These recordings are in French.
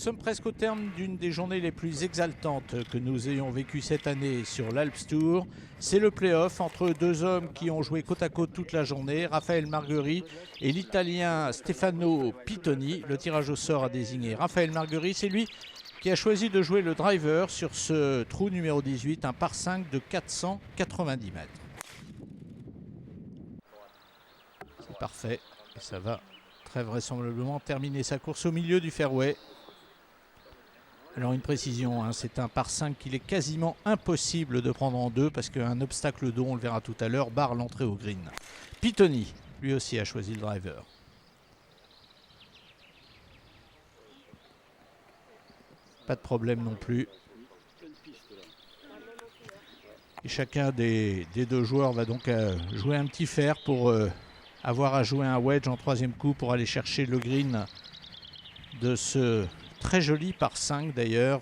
sommes presque au terme d'une des journées les plus exaltantes que nous ayons vécues cette année sur l'Alps Tour. C'est le play-off entre deux hommes qui ont joué côte à côte toute la journée, Raphaël Margueri et l'Italien Stefano Pittoni. Le tirage au sort a désigné Raphaël Margueri, c'est lui qui a choisi de jouer le driver sur ce trou numéro 18, un par 5 de 490 mètres. C'est parfait et ça va très vraisemblablement terminer sa course au milieu du fairway. Alors une précision, c'est un par 5 qu'il est quasiment impossible de prendre en deux parce qu'un obstacle d'eau, on le verra tout à l'heure, barre l'entrée au green. Pittoni, lui aussi, a choisi le driver. Pas de problème non plus. Et chacun des deux joueurs va donc jouer un petit fer pour avoir à jouer un wedge en troisième coup pour aller chercher le green de ce très joli par 5 d'ailleurs.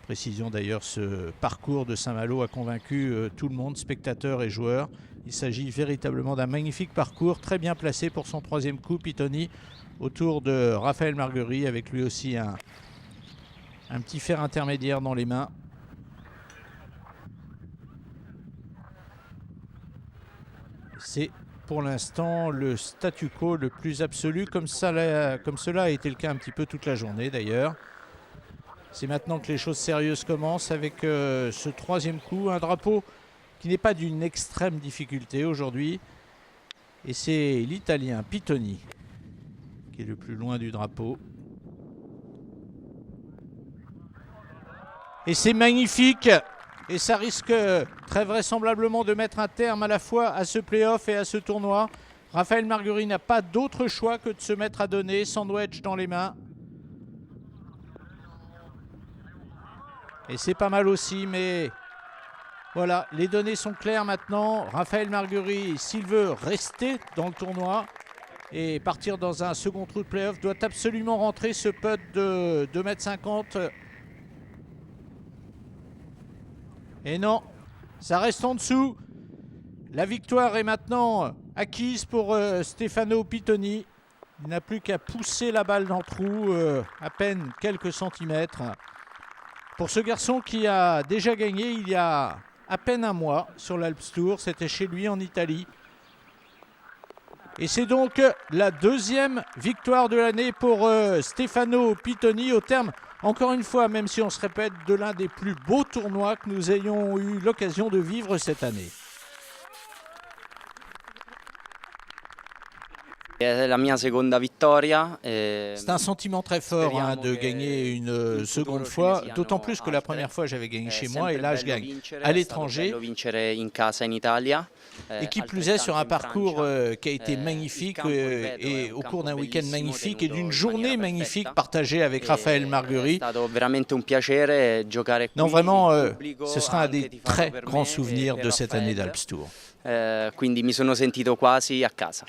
Précision d'ailleurs, ce parcours de Saint-Malo a convaincu tout le monde, spectateurs et joueurs. Il s'agit véritablement d'un magnifique parcours, très bien placé pour son troisième coup. Pittoni autour de Raphaël Margueri avec lui aussi un petit fer intermédiaire dans les mains. C'est pour l'instant le statu quo le plus absolu, comme cela a été le cas un petit peu toute la journée d'ailleurs. C'est maintenant que les choses sérieuses commencent avec ce troisième coup, un drapeau qui n'est pas d'une extrême difficulté aujourd'hui. Et c'est l'Italien Pittoni qui est le plus loin du drapeau. Et c'est magnifique! Et ça risque très vraisemblablement de mettre un terme à la fois à ce play-off et à ce tournoi. Raphaël Margueri n'a pas d'autre choix que de se mettre à donner, sandwich dans les mains. Et c'est pas mal aussi, mais voilà, les données sont claires maintenant. Raphaël Margueri, s'il veut rester dans le tournoi et partir dans un second trou de play-off, doit absolument rentrer ce putt de 2,50 m. Et non, ça reste en dessous. La victoire est maintenant acquise pour Stefano Pittoni. Il n'a plus qu'à pousser la balle dans le trou, à peine quelques centimètres. Pour ce garçon qui a déjà gagné il y a à peine un mois sur l'Alps Tour, c'était chez lui en Italie. Et c'est donc la deuxième victoire de l'année pour Stefano Pittoni au terme, encore une fois, même si on se répète, de l'un des plus beaux tournois que nous ayons eu l'occasion de vivre cette année. C'est la mia seconda vittoria. C'est un sentiment très fort de gagner une seconde fois, d'autant plus que la première fois j'avais gagné chez moi et là je gagne à l'étranger. Et qui plus est sur un parcours qui a été magnifique et au cours d'un week-end magnifique et d'une journée magnifique partagée avec Raphaël Margueri. Non, vraiment, ce sera un des très grands souvenirs de cette année d'Alps Tour. Quindi mi sono sentito quasi a casa.